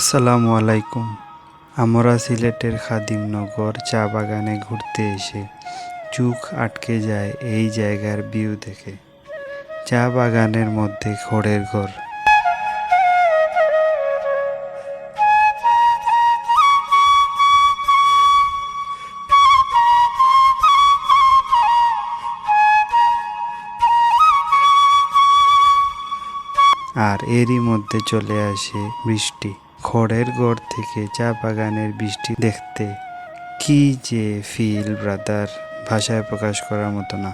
আসসালামু আলাইকুম। আমরা সিলেটের খাদিমনগর চা বাগানে ঘুরতে এসে চোখ আটকে যায় এই জায়গার ভিউ দেখে। চা বাগানের মধ্যে খড়ের ঘর, আর এরই মধ্যে চলে আসে বৃষ্টি। খড়ের ঘর থেকে চা বাগানের বৃষ্টি দেখতে কি যে ফিল ব্রাদার, ভাষায় প্রকাশ করার মতো না।